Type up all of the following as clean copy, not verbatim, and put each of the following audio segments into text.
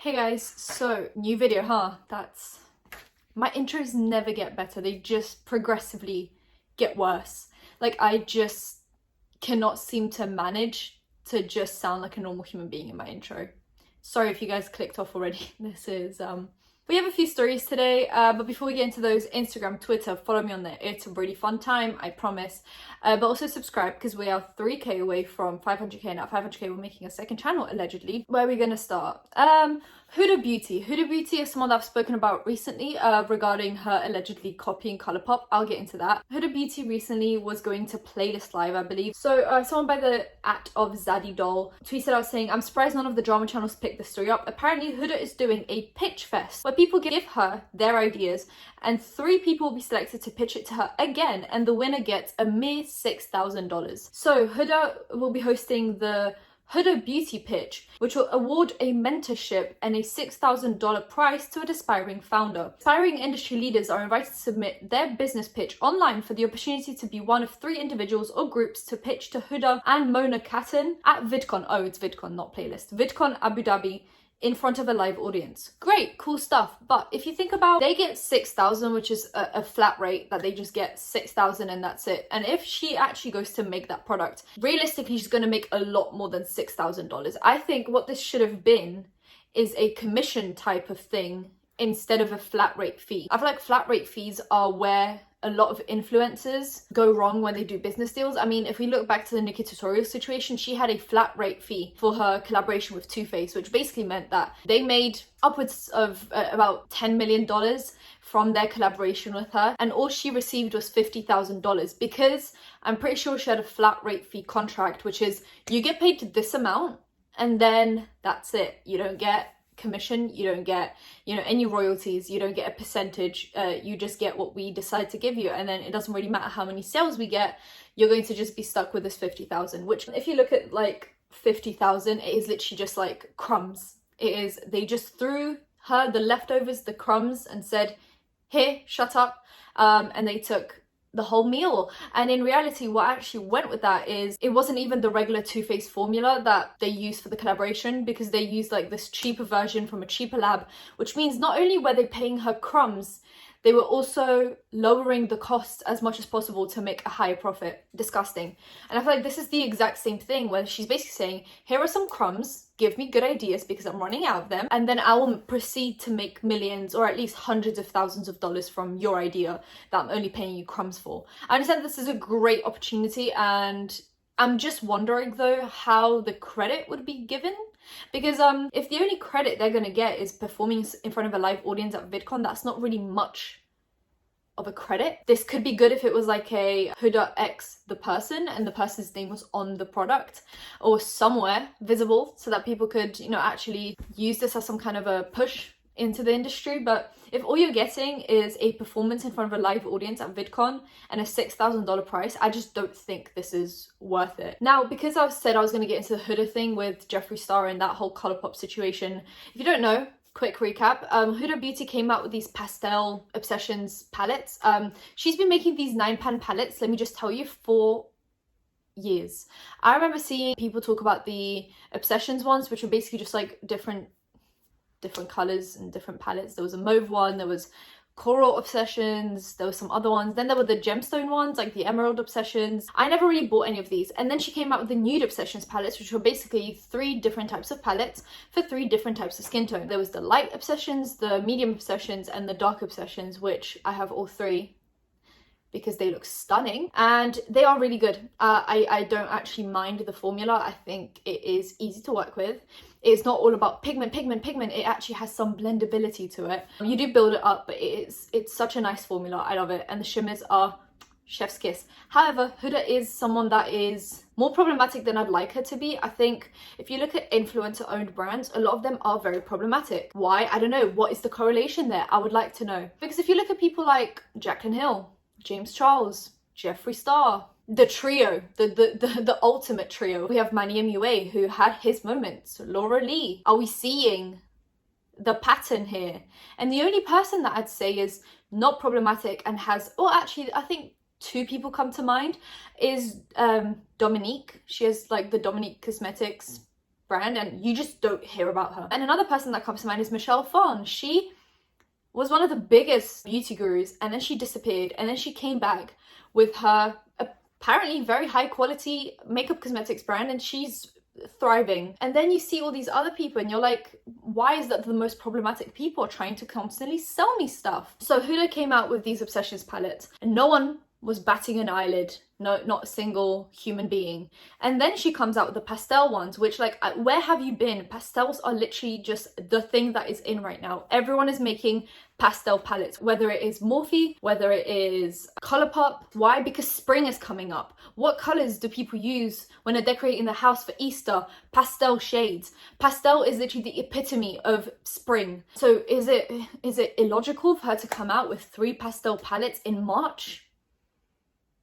Hey guys, so new video, huh? My intros never get better. They just progressively get worse. Like, I just cannot seem to manage to just sound like a normal human being in my intro. Sorry if you guys clicked off already. We have a few stories today, but before we get into those, Instagram, Twitter, follow me on there. It's a really fun time, I promise. But also subscribe, because we are 3k away from 500k, and at 500k we're making a second channel, allegedly. Where are we gonna start? Huda Beauty. Huda Beauty is someone that I've spoken about recently regarding her allegedly copying Colourpop. I'll get into that. Huda Beauty recently was going to Playlist Live, I believe. So someone by the @of_Zaddy_Doll tweeted out saying, "I'm surprised none of the drama channels picked this story up. Apparently Huda is doing a pitch fest where people give her their ideas and 3 people will be selected to pitch it to her again, and the winner gets a mere $6,000. So Huda will be hosting the Huda Beauty Pitch, which will award a mentorship and a $6,000 prize to an aspiring founder. Aspiring industry leaders are invited to submit their business pitch online for the opportunity to be one of 3 individuals or groups to pitch to Huda and Mona Kattan at VidCon. Oh, it's VidCon, not Playlist. VidCon Abu Dhabi, in front of a live audience. Great, cool stuff. But if you think about, they get 6,000, which is a flat rate, that they just get 6,000 and that's it. And if she actually goes to make that product, realistically, she's going to make a lot more than $6,000. I think what this should have been is a commission type of thing instead of a flat rate fee. I feel like flat rate fees are where a lot of influencers go wrong when they do business deals. I mean, if we look back to the Nicki Tutorial situation, she had a flat rate fee for her collaboration with Too Faced, which basically meant that they made upwards of about $10 million from their collaboration with her, and all she received was $50,000, because I'm pretty sure she had a flat rate fee contract, which is you get paid this amount and then that's it. You don't get commission, you don't get, any royalties, you don't get a percentage, you just get what we decide to give you, and then it doesn't really matter how many sales we get, you're going to just be stuck with this 50,000, which if you look at like 50,000, it is literally just like crumbs. They just threw her the leftovers, the crumbs, and said, "Here, shut up," and they took the whole meal. And in reality, what actually went with that is it wasn't even the regular Too Faced formula that they used for the collaboration, because they used like this cheaper version from a cheaper lab, which means not only were they paying her crumbs, they were also lowering the cost as much as possible to make a higher profit. Disgusting. And I feel like this is the exact same thing, where she's basically saying, here are some crumbs, give me good ideas because I'm running out of them, and then I will proceed to make millions or at least hundreds of thousands of dollars from your idea that I'm only paying you crumbs for. I understand this is a great opportunity, and I'm just wondering though how the credit would be given. Because if the only credit they're going to get is performing in front of a live audience at VidCon, that's not really much of a credit. This could be good if it was like a Huda X the person and the person's name was on the product or somewhere visible, so that people could, actually use this as some kind of a push into the industry. But if all you're getting is a performance in front of a live audience at VidCon and a $6,000 price, I just don't think this is worth it. Now, because I said I was going to get into the Huda thing with Jeffree Star and that whole Colourpop situation, if you don't know, quick recap, Huda Beauty came out with these Pastel Obsessions palettes. She's been making these 9-pan palettes, let me just tell you, for years. I remember seeing people talk about the Obsessions ones, which were basically just like different colors and different palettes. There was a mauve one, there was coral obsessions, there were some other ones, then there were the gemstone ones like the emerald obsessions. I never really bought any of these, and then she came out with the nude obsessions palettes, which were basically 3 different types of palettes for 3 different types of skin tone. There was the light obsessions, the medium obsessions, and the dark obsessions, which I have all 3 because they look stunning and they are really good. I don't actually mind the formula. I think it is easy to work with. It's not all about pigment. It actually has some blendability to it. You do build it up, but it's such a nice formula. I love it, and the shimmers are chef's kiss. However, Huda is someone that is more problematic than I'd like her to be. I think if you look at influencer-owned brands, a lot of them are very problematic. Why? I don't know. What is the correlation there? I would like to know. Because if you look at people like Jaclyn Hill, James Charles, Jeffree Star, the trio, the ultimate trio. We have Manny MUA, who had his moments. Laura Lee. Are we seeing the pattern here? And the only person that I'd say is not problematic and has, or actually I think 2 people come to mind, is Dominique. She has like the Dominique Cosmetics brand and you just don't hear about her. And another person that comes to mind is Michelle Phan. She was one of the biggest beauty gurus, and then she disappeared, and then she came back with her apparently very high quality makeup cosmetics brand, and she's thriving. And then you see all these other people and you're like, why is that the most problematic people are trying to constantly sell me stuff? So Huda came out with these Obsessions palettes and no one was batting an eyelid, no, not a single human being. And then she comes out with the pastel ones, which, like, where have you been? Pastels are literally just the thing that is in right now. Everyone is making pastel palettes, whether it is Morphe, whether it is Colourpop. Why? Because spring is coming up. What colors do people use when they're decorating the house for Easter? Pastel shades. Pastel is literally the epitome of spring. So is it illogical for her to come out with 3 pastel palettes in March?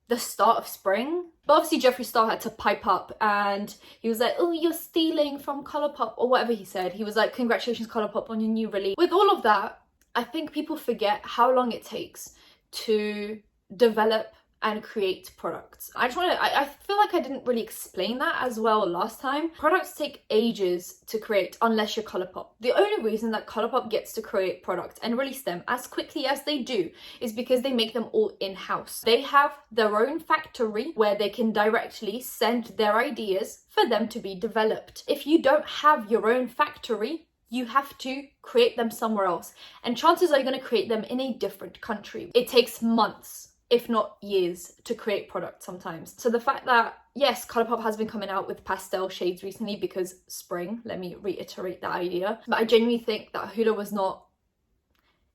The start of spring? But obviously Jeffree Star had to pipe up and he was like, oh, you're stealing from Colourpop, or whatever he said. He was like, congratulations Colourpop on your new release. With all of that, I think people forget how long it takes to develop and create products. I feel like I didn't really explain that as well last time. Products take ages to create unless you're Colourpop. The only reason that Colourpop gets to create products and release them as quickly as they do is because they make them all in-house. They have their own factory where they can directly send their ideas for them to be developed. If you don't have your own factory, you have to create them somewhere else. And chances are you're going to create them in a different country. It takes months, if not years, to create products sometimes. So the fact that, yes, Colourpop has been coming out with pastel shades recently because spring, let me reiterate that idea. But I genuinely think that Huda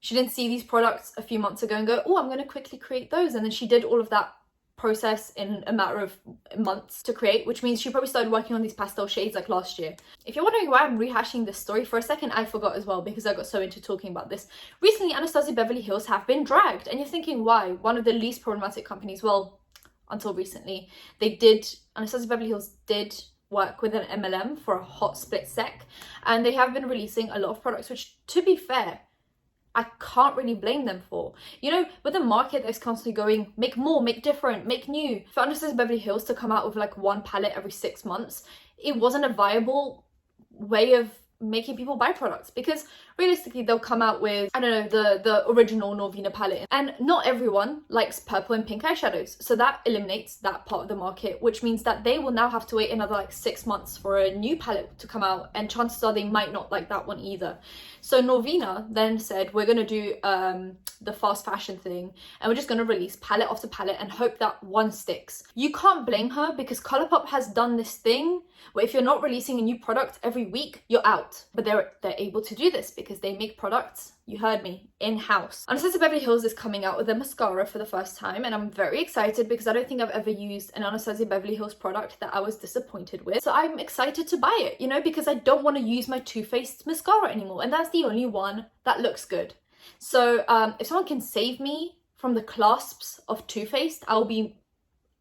she didn't see these products a few months ago and go, oh, I'm going to quickly create those. And then she did all of that process in a matter of months to create, which means she probably started working on these pastel shades like last year. If you're wondering why I'm rehashing this story, for a second I forgot as well because I got so into talking about this. Recently, Anastasia Beverly Hills have been dragged, and you're thinking, why? One of the least problematic companies, well, until recently, Anastasia Beverly Hills did work with an MLM for a hot split sec, and they have been releasing a lot of products, which, to be fair, I can't really blame them for. You know, with a market that's constantly going, make more, make different, make new. For Anastasia Beverly Hills to come out with like 1 palette every 6 months, it wasn't a viable way of making people buy products, because realistically they'll come out with, I don't know, the original Norvina palette, and not everyone likes purple and pink eyeshadows, so that eliminates that part of the market, which means that they will now have to wait another like 6 months for a new palette to come out, and chances are they might not like that one either. So Norvina then said, we're going to do the fast fashion thing, and we're just going to release palette after palette and hope that one sticks. You can't blame her, because Colourpop has done this thing where if you're not releasing a new product every week, you're out. But they're able to do this because they make products, you heard me, in-house. Anastasia Beverly Hills is coming out with a mascara for the first time, and I'm very excited because I don't think I've ever used an Anastasia Beverly Hills product that I was disappointed with. So I'm excited to buy it, you know, because I don't want to use my Too Faced mascara anymore, and that's the only one that looks good. So if someone can save me from the clasps of Too Faced, I'll be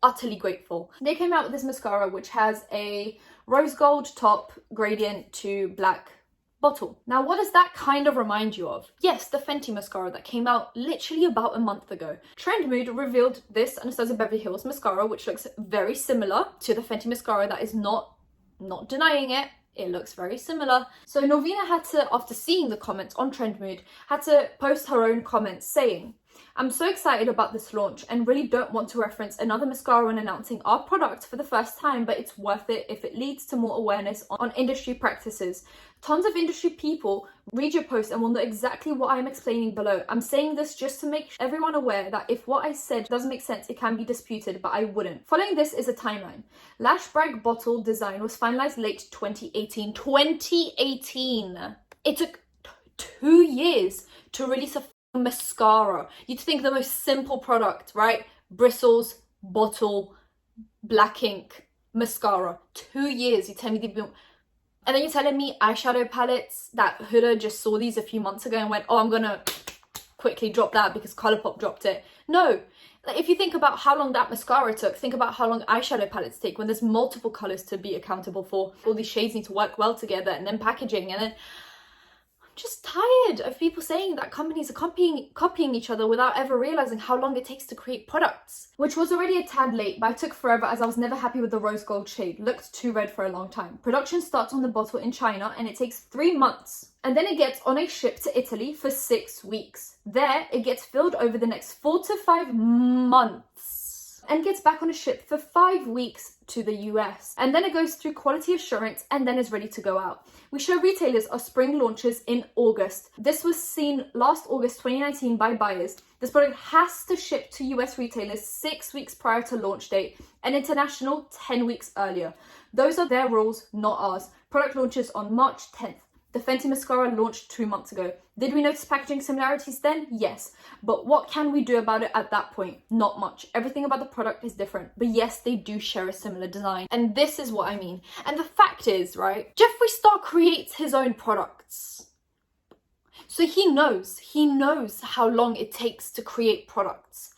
utterly grateful. They came out with this mascara which has a rose gold top gradient to black bottle. Now, what does that kind of remind you of? Yes, the Fenty mascara that came out literally about a month ago. Trend Mood revealed this Anastasia Beverly Hills mascara, which looks very similar to the Fenty mascara. That is not denying it. It looks very similar. So Norvina had to, after seeing the comments on Trend Mood, had to post her own comments saying, I'm so excited about this launch and really don't want to reference another mascara when announcing our product for the first time, but it's worth it if it leads to more awareness on industry practices. Tons of industry people read your post and will know exactly what I'm explaining below. I'm saying this just to make everyone aware that if what I said doesn't make sense, it can be disputed, but I wouldn't. Following this is a timeline. Lash Brag bottle design was finalized late 2018. 2018! It took 2 years to release a mascara. You'd think the most simple product, right? Bristles, bottle, black ink, mascara. 2 years. You tell me they've been... And then you're telling me eyeshadow palettes that Huda just saw these a few months ago and went, oh, I'm gonna quickly drop that because Colourpop dropped it. No. Like, if you think about how long that mascara took, think about how long eyeshadow palettes take when there's multiple colours to be accountable for. All these shades need to work well together, and then packaging, and then... I'm just tired. tired of people saying that companies are copying each other without ever realizing how long it takes to create products. Which was already a tad late, but I took forever as I was never happy with the rose gold shade. Looked too red for a long time. Production starts on the bottle in China and it takes 3 months. And then it gets on a ship to Italy for 6 weeks. There, it gets filled over the next 4 to 5 months and gets back on a ship for 5 weeks to the US. And then it goes through quality assurance and then is ready to go out. We show retailers our spring launches in August. This was seen last August 2019 by buyers. This product has to ship to US retailers 6 weeks prior to launch date and international 10 weeks earlier. Those are their rules, not ours. Product launches on March 10th. The Fenty mascara launched 2 months ago. Did we notice packaging similarities then? Yes. But what can we do about it at that point? Not much. Everything about the product is different. But yes, they do share a similar design. And this is what I mean. And the fact is, right, Jeffree Star creates his own products. So he knows how long it takes to create products.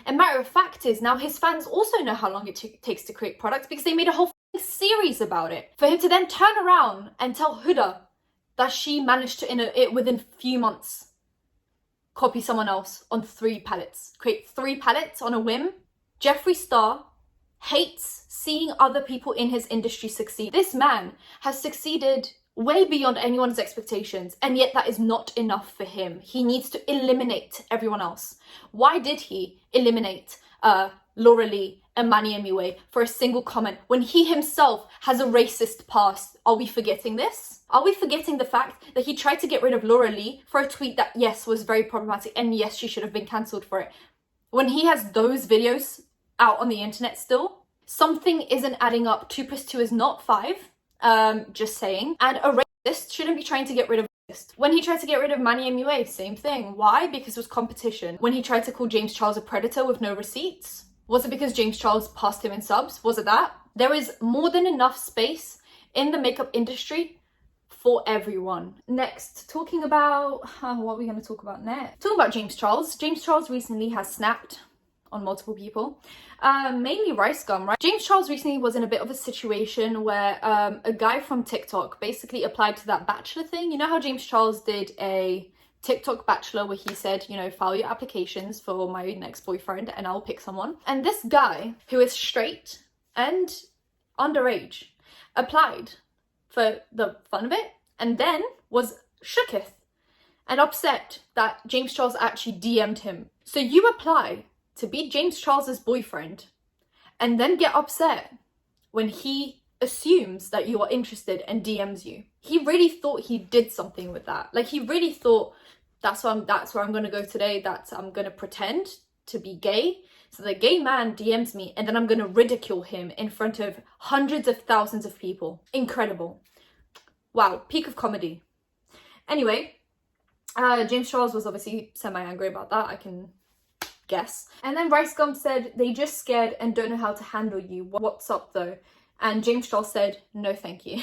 And matter of fact is, now his fans also know how long it takes to create products because they made a whole series about it. For him to then turn around and tell Huda that she managed to, in it within a few months, copy someone else on 3 palettes. Create 3 palettes on a whim. Jeffree Star hates seeing other people in his industry succeed. This man has succeeded way beyond anyone's expectations, and yet that is not enough for him. He needs to eliminate everyone else. Why did he eliminate Laura Lee and Manny MUA for a single comment when he himself has a racist past? Are we forgetting this? Are we forgetting the fact that he tried to get rid of Laura Lee for a tweet that, yes, was very problematic and yes, she should have been cancelled for it? When he has those videos out on the internet still, something isn't adding up. 2 + 2 is not 5, just saying. And a racist shouldn't be trying to get rid of racist. When he tried to get rid of Manny MUA, same thing. Why? Because it was competition. When he tried to call James Charles a predator with no receipts, was it because James Charles passed him in subs? Was it that? There is more than enough space in the makeup industry for everyone. Next, talking about, what are we going to talk about next? Talking about James Charles. James Charles recently has snapped on multiple people, mainly Rice Gum, right? James Charles recently was in a bit of a situation where a guy from TikTok basically applied to that Bachelor thing. You know how James Charles did a TikTok Bachelor where he said, you know, file your applications for my next boyfriend and I'll pick someone. And this guy, who is straight and underage, applied for the fun of it and then was shooketh and upset that James Charles actually DM'd him. So you apply to be James Charles's boyfriend and then get upset when he assumes that you are interested and DMs you. He really thought he did something with that. Like, he really thought, that's where I'm gonna go today, I'm gonna pretend to be gay, so the gay man DMs me and then I'm gonna ridicule him in front of hundreds of thousands of people. Incredible. Wow, peak of comedy. Anyway, James Charles was obviously semi-angry about that, I can guess. And then Rice Gum said, they just scared and don't know how to handle you. What's up though? And James Charles said, no thank you.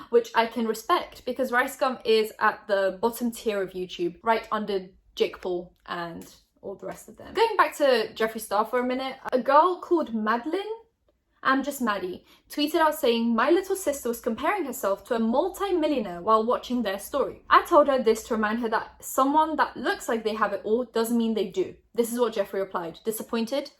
Which I can respect, because Rice Gum is at the bottom tier of YouTube, right under Jake Paul and all the rest of them. Going back to Jeffree Star for a minute, a girl called Madeline, I'm just Maddie, tweeted out saying, my little sister was comparing herself to a multi-millionaire while watching their story. I told her this to remind her that someone that looks like they have it all doesn't mean they do. This is what Jeffree replied. Disappointed,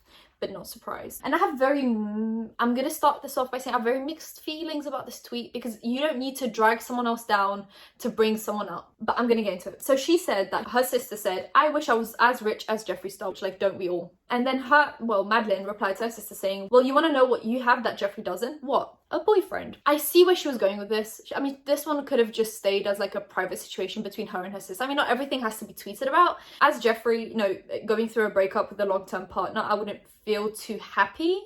but not surprised. And I have I'm gonna start this off by saying I have very mixed feelings about this tweet, because you don't need to drag someone else down to bring someone up, but I'm gonna get into it. So she said that her sister said, I wish I was as rich as Jeffree Star, which, like, don't we all? And then Madeline replied to her sister saying, well, you want to know what you have that Jeffree doesn't? What? A boyfriend. I see where she was going with this. I mean, this one could have just stayed as like a private situation between her and her sister. I mean, not everything has to be tweeted about. As Jeffree, you know, going through a breakup with a long-term partner, I wouldn't feel too happy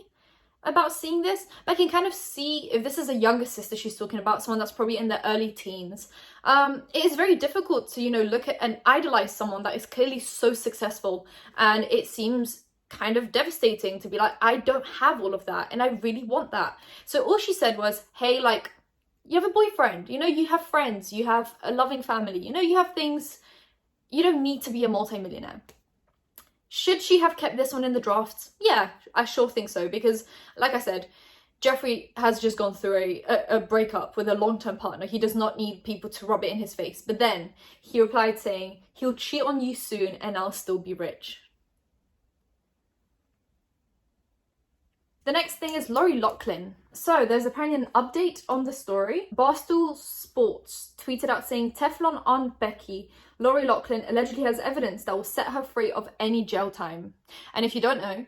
about seeing this, but I can kind of see if this is a younger sister she's talking about, someone that's probably in their early teens. It is very difficult to, you know, look at and idolize someone that is clearly so successful, and it seems kind of devastating to be like, I don't have all of that and I really want that. So all she said was, hey, like, you have a boyfriend, you know, you have friends, you have a loving family, you know, you have things, you don't need to be a multi-millionaire. Should she have kept this one in the drafts? Yeah, I sure think so, because like I said, Jeffree has just gone through a breakup with a long-term partner. He does not need people to rub it in his face. But then he replied saying, he'll cheat on you soon and I'll still be rich. The next thing is Loughlin. So there's apparently an update on the story. Barstool Sports tweeted out saying Teflon Aunt Becky, Loughlin allegedly has evidence that will set her free of any jail time. And if you don't know,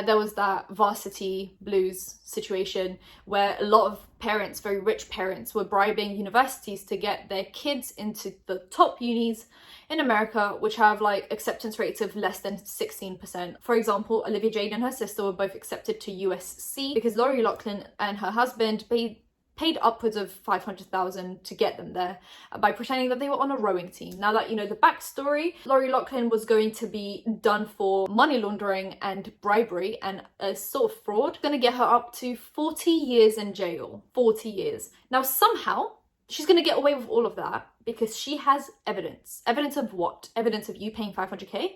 there was that Varsity Blues situation where a lot of parents, very rich parents, were bribing universities to get their kids into the top unis in America, which have like acceptance rates of less than 16%. For example, Olivia Jade and her sister were both accepted to USC because Loughlin and her husband paid upwards of $500,000 to get them there by pretending that they were on a rowing team. Now that you know the backstory, Loughlin was going to be done for money laundering and bribery and a sort of fraud. Going to get her up to 40 years in jail. 40 years. Now somehow she's going to get away with all of that because she has evidence. Evidence of what? Evidence of you paying $500K?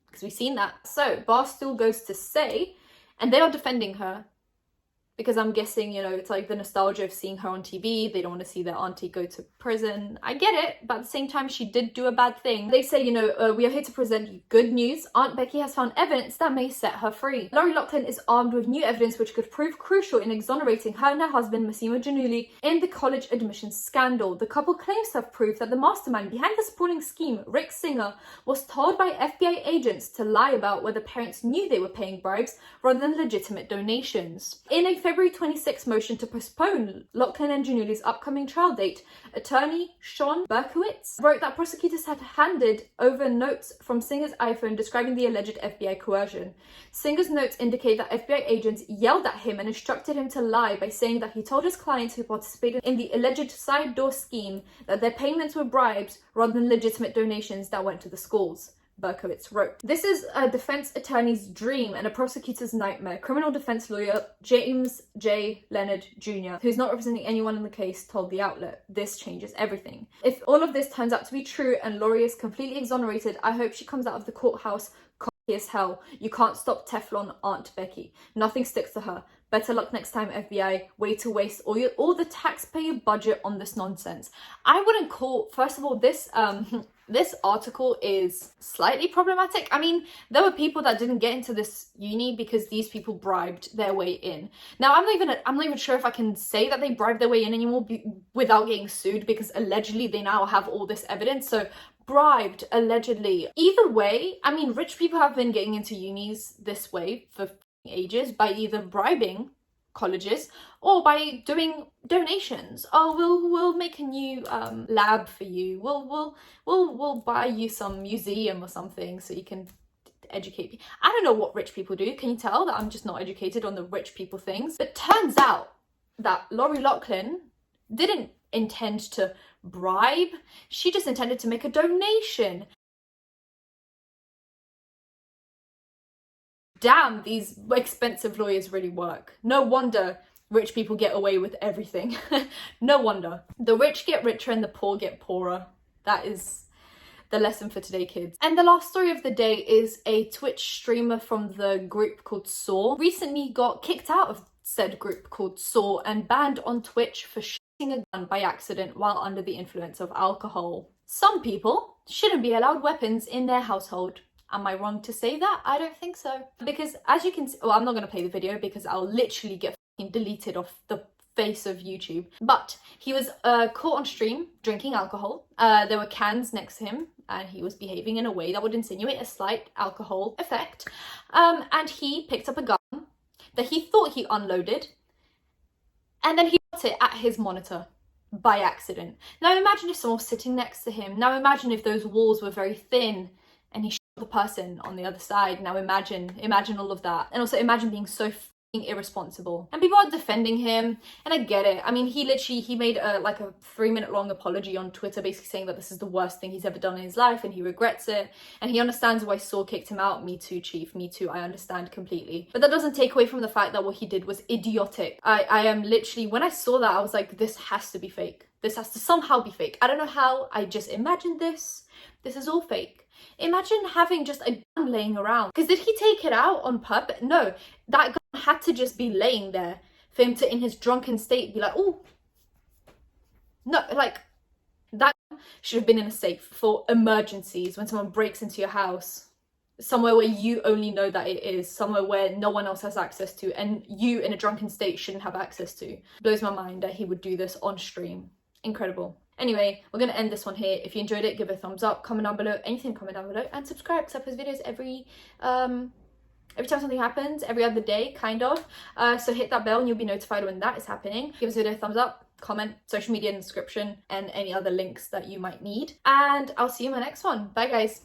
Because we've seen that. So Barstool goes to say, and they are defending her, because I'm guessing, you know, it's like the nostalgia of seeing her on TV. They don't want to see their auntie go to prison. I get it, but at the same time, she did do a bad thing. They say, you know, we are here to present you good news. Aunt Becky has found evidence that may set her free. Loughlin is armed with new evidence which could prove crucial in exonerating her and her husband, Massimo Giannulli, in the college admissions scandal. The couple claims to have proof that the mastermind behind the sprawling scheme, Rick Singer, was told by FBI agents to lie about whether parents knew they were paying bribes rather than legitimate donations. In a February 26 motion to postpone Loughlin and Giannulli's upcoming trial date, attorney Sean Berkowitz wrote that prosecutors had handed over notes from Singer's iPhone describing the alleged FBI coercion. Singer's notes indicate that FBI agents yelled at him and instructed him to lie by saying that he told his clients who participated in the alleged side door scheme that their payments were bribes rather than legitimate donations that went to the schools. Berkowitz wrote. This is a defense attorney's dream and a prosecutor's nightmare. Criminal defense lawyer James J. Leonard Jr., who's not representing anyone in the case, told the outlet. This changes everything. If all of this turns out to be true and Laurie is completely exonerated, I hope she comes out of the courthouse cocky as hell. You can't stop Teflon Aunt Becky. Nothing sticks to her. Better luck next time, FBI. Way to waste all the taxpayer budget on this nonsense. I wouldn't call, first of all, this article is slightly problematic. I mean, there were people that didn't get into this uni because these people bribed their way in. Now, I'm not even sure if I can say that they bribed their way in anymore without getting sued, because allegedly they now have all this evidence. So bribed, allegedly. Either way, I mean, rich people have been getting into unis this way for ages by either bribing colleges or by doing donations. Oh, we'll make a new lab for you. We'll buy you some museum or something so you can educate people. I don't know what rich people do. Can you tell that I'm just not educated on the rich people things? But turns out that Loughlin didn't intend to bribe. She just intended to make a donation. Damn, these expensive lawyers really work. No wonder rich people get away with everything. No wonder. The rich get richer and the poor get poorer. That is the lesson for today, kids. And the last story of the day is a Twitch streamer from the group called Saw. Recently got kicked out of said group called Saw and banned on Twitch for shooting a gun by accident while under the influence of alcohol. Some people shouldn't be allowed weapons in their household. Am I wrong to say that? I don't think so. Because as you can see, well, I'm not going to play the video because I'll literally get deleted off the face of YouTube. But he was caught on stream drinking alcohol. There were cans next to him and he was behaving in a way that would insinuate a slight alcohol effect. And he picked up a gun that he thought he unloaded and then he shot it at his monitor by accident. Now imagine if someone was sitting next to him. Now imagine if those walls were very thin and he shot the person on the other side. Now imagine all of that. And also imagine being so f***ing irresponsible. And people are defending him, and I get it. I mean, he made a 3-minute long apology on Twitter basically saying that this is the worst thing he's ever done in his life and he regrets it. And he understands why Saw kicked him out. Me too, chief. Me too. I understand completely. But that doesn't take away from the fact that what he did was idiotic. I am literally, when I saw that, I was like, this has to be fake. This has to somehow be fake. I don't know how. I just imagined this. This is all fake. Imagine having just a gun laying around. Because did he take it out on purpose? No, that gun had to just be laying there. for him to, in his drunken state, be like, oh, no, like, that should have been in a safe for emergencies, when someone breaks into your house, somewhere where you only know that it is, somewhere where no one else has access to, and you in a drunken state shouldn't have access to. Blows my mind that he would do this on stream. Incredible. Anyway, we're going to end this one here. If you enjoyed it, give it a thumbs up, comment down below, anything, comment down below, and subscribe, because I post videos every time something happens, every other day, kind of. So hit that bell and you'll be notified when that is happening. Give this video a thumbs up, comment, social media in the description, and any other links that you might need. And I'll see you in my next one. Bye, guys.